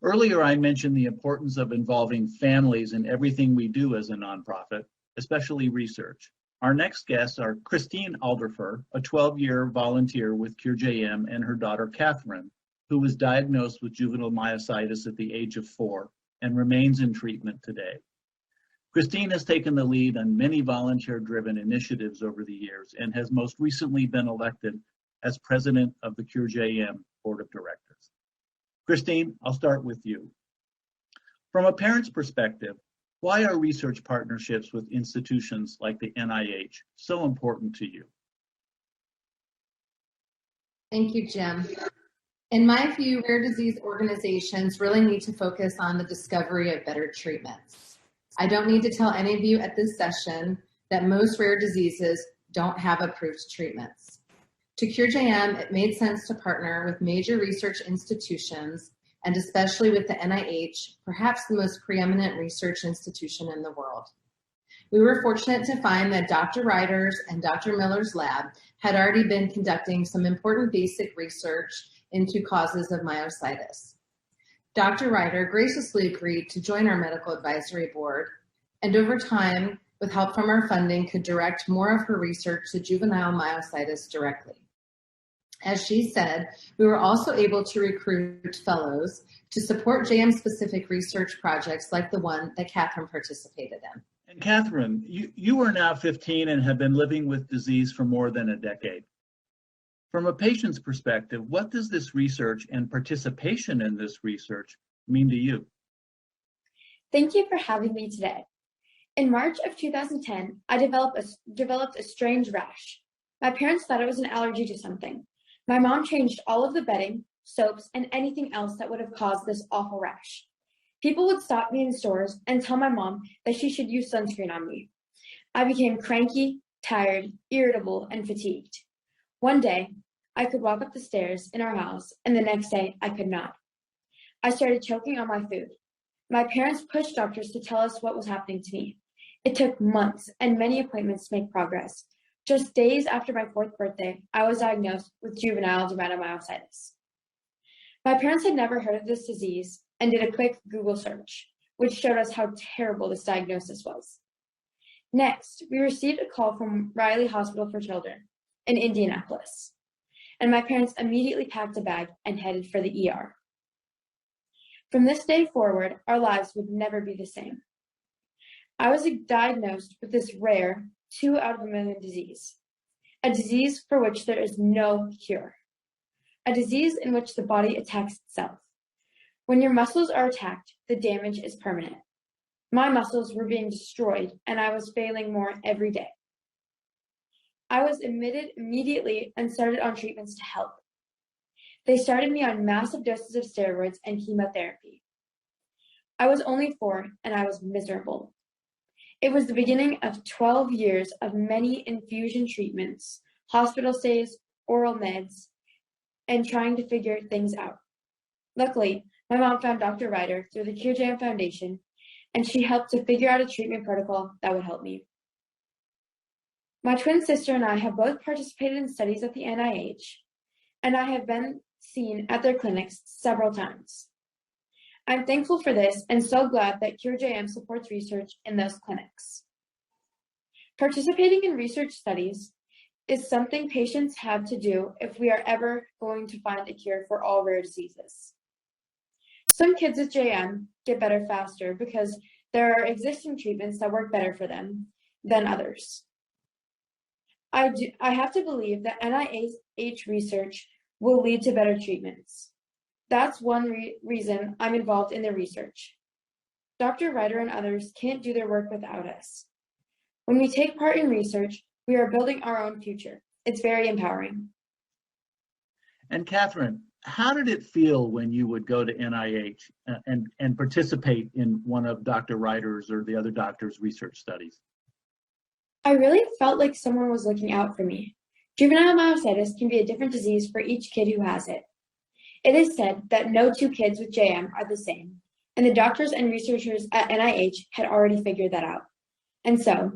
Earlier, I mentioned the importance of involving families in everything we do as a nonprofit, especially research. Our next guests are Kristine Alderfer, a 12-year volunteer with CureJM, and her daughter Katherine, who was diagnosed with juvenile myositis at the age of 4 and remains in treatment today. Kristine has taken the lead on many volunteer-driven initiatives over the years and has most recently been elected as president of the CureJM Board of Directors. Kristine, I'll start with you. From a parent's perspective, why are research partnerships with institutions like the NIH so important to you? Thank you, Jim. In my view, rare disease organizations really need to focus on the discovery of better treatments. I don't need to tell any of you at this session that most rare diseases don't have approved treatments. To CureJM, it made sense to partner with major research institutions, and especially with the NIH, perhaps the most preeminent research institution in the world. We were fortunate to find that Dr. Ryder's and Dr. Miller's lab had already been conducting some important basic research into causes of myositis. Dr. Ryder graciously agreed to join our medical advisory board, and over time, with help from our funding, could direct more of her research to juvenile myositis directly. As she said, we were also able to recruit fellows to support JM-specific research projects like the one that Katherine participated in. And Katherine, you are now 15 and have been living with disease for more than a decade. From a patient's perspective, what does this research and participation in this research mean to you? Thank you for having me today. In March of 2010, I developed a strange rash. My parents thought it was an allergy to something. My mom changed all of the bedding, soaps, and anything else that would have caused this awful rash. People would stop me in stores and tell my mom that she should use sunscreen on me. I became cranky, tired, irritable, and fatigued. One day, I could walk up the stairs in our house, and the next day, I could not. I started choking on my food. My parents pushed doctors to tell us what was happening to me. It took months and many appointments to make progress. Just days after my 4th birthday, I was diagnosed with juvenile dermatomyositis. My parents had never heard of this disease and did a quick Google search, which showed us how terrible this diagnosis was. Next, we received a call from Riley Hospital for Children in Indianapolis, and my parents immediately packed a bag and headed for the ER. From this day forward, our lives would never be the same. I was diagnosed with this rare 2 out of a million disease, a disease for which there is no cure, a disease in which the body attacks itself. When your muscles are attacked, the damage is permanent. My muscles were being destroyed, and I was failing more every day. I was admitted immediately and started on treatments to help. They started me on massive doses of steroids and chemotherapy. I was only 4, and I was miserable. It was the beginning of 12 years of many infusion treatments, hospital stays, oral meds, and trying to figure things out. Luckily, my mom found Dr. Ryder through the CureJM Foundation, and she helped to figure out a treatment protocol that would help me. My twin sister and I have both participated in studies at the NIH, and I have been seen at their clinics several times. I'm thankful for this and so glad that CureJM supports research in those clinics. Participating in research studies is something patients have to do if we are ever going to find a cure for all rare diseases. Some kids with JM get better faster because there are existing treatments that work better for them than others. I have to believe that NIH research will lead to better treatments. That's one reason I'm involved in the research. Dr. Ryder and others can't do their work without us. When we take part in research, we are building our own future. It's very empowering. And Katherine, how did it feel when you would go to NIH and participate in one of Dr. Ryder's or the other doctor's research studies? I really felt like someone was looking out for me. Juvenile myositis can be a different disease for each kid who has it. It is said that no 2 kids with JM are the same, and the doctors and researchers at NIH had already figured that out. And so,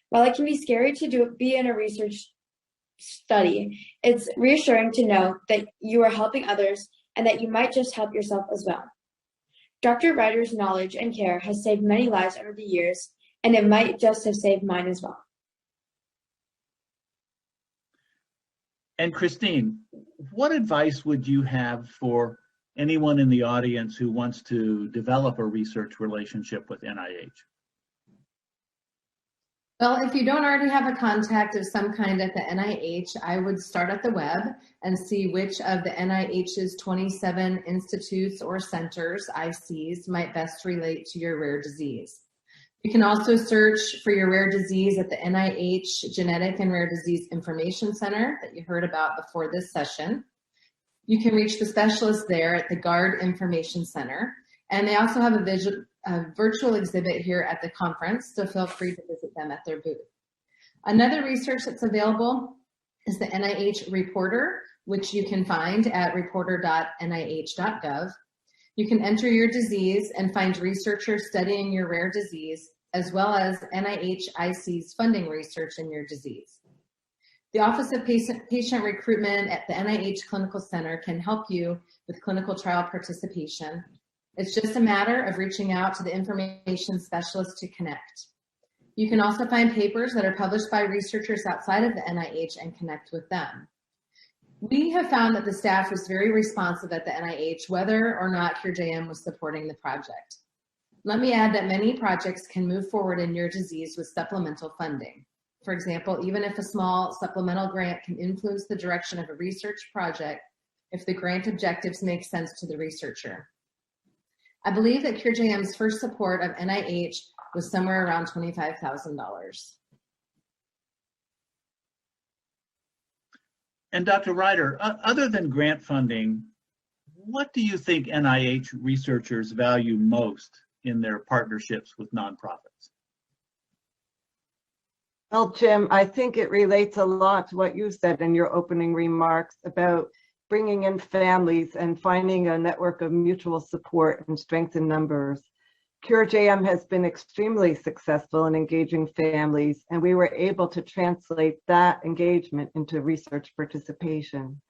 while it can be scary to be in a research study, it's reassuring to know that you are helping others and that you might just help yourself as well. Dr. Ryder's knowledge and care has saved many lives over the years, and it might just have saved mine as well. And Kristine, what advice would you have for anyone in the audience who wants to develop a research relationship with NIH? Well, if you don't already have a contact of some kind at the NIH, I would start at the web and see which of the NIH's 27 institutes or centers, ICs, might best relate to your rare disease. You can also search for your rare disease at the NIH Genetic and Rare Disease Information Center that you heard about before this session. You can reach the specialists there at the GARD Information Center, and they also have a virtual exhibit here at the conference, so feel free to visit them at their booth. Another research that's available is the Nih Reporter, which you can find at reporter.nih.gov. You can enter your disease and find researchers studying your rare disease, as well as NIH-IC's funding research in your disease. The Office of Patient Recruitment at the NIH Clinical Center can help you with clinical trial participation. It's just a matter of reaching out to the information specialist to connect. You can also find papers that are published by researchers outside of the NIH and connect with them. We have found that the staff was very responsive at the NIH, whether or not CureJM was supporting the project. Let me add that many projects can move forward in your disease with supplemental funding. For example, even if a small supplemental grant can influence the direction of a research project, if the grant objectives make sense to the researcher. I believe that CureJM's first support of NIH was somewhere around $25,000. And Dr. Ryder, other than grant funding, what do you think NIH researchers value most in their partnerships with nonprofits? Well, Jim, I think it relates a lot to what you said in your opening remarks about bringing in families and finding a network of mutual support and strength in numbers. CureJM has been extremely successful in engaging families, and we were able to translate that engagement into research participation.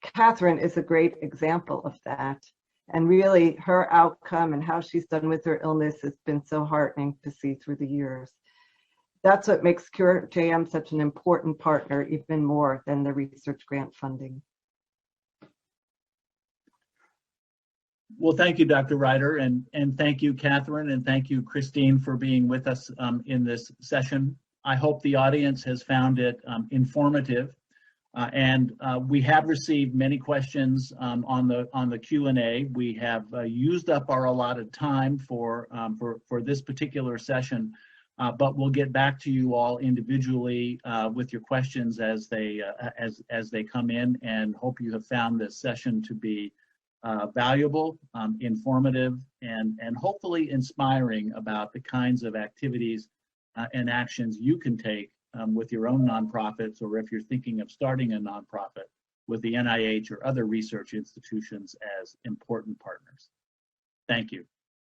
Katherine is a great example of that. And really, her outcome and how she's done with her illness has been so heartening to see through the years. That's what makes CureJM such an important partner, even more than the research grant funding. Well, thank you, Dr. Ryder, and thank you, Katherine, and thank you, Kristine, for being with us in this session. I hope the audience has found it informative, and we have received many questions on the Q&A. We have used up our allotted time for this particular session, but we'll get back to you all individually with your questions as they come in, and hope you have found this session to be valuable, informative, and hopefully inspiring about the kinds of activities and actions you can take with your own nonprofits, or if you're thinking of starting a nonprofit with the NIH or other research institutions as important partners. Thank you.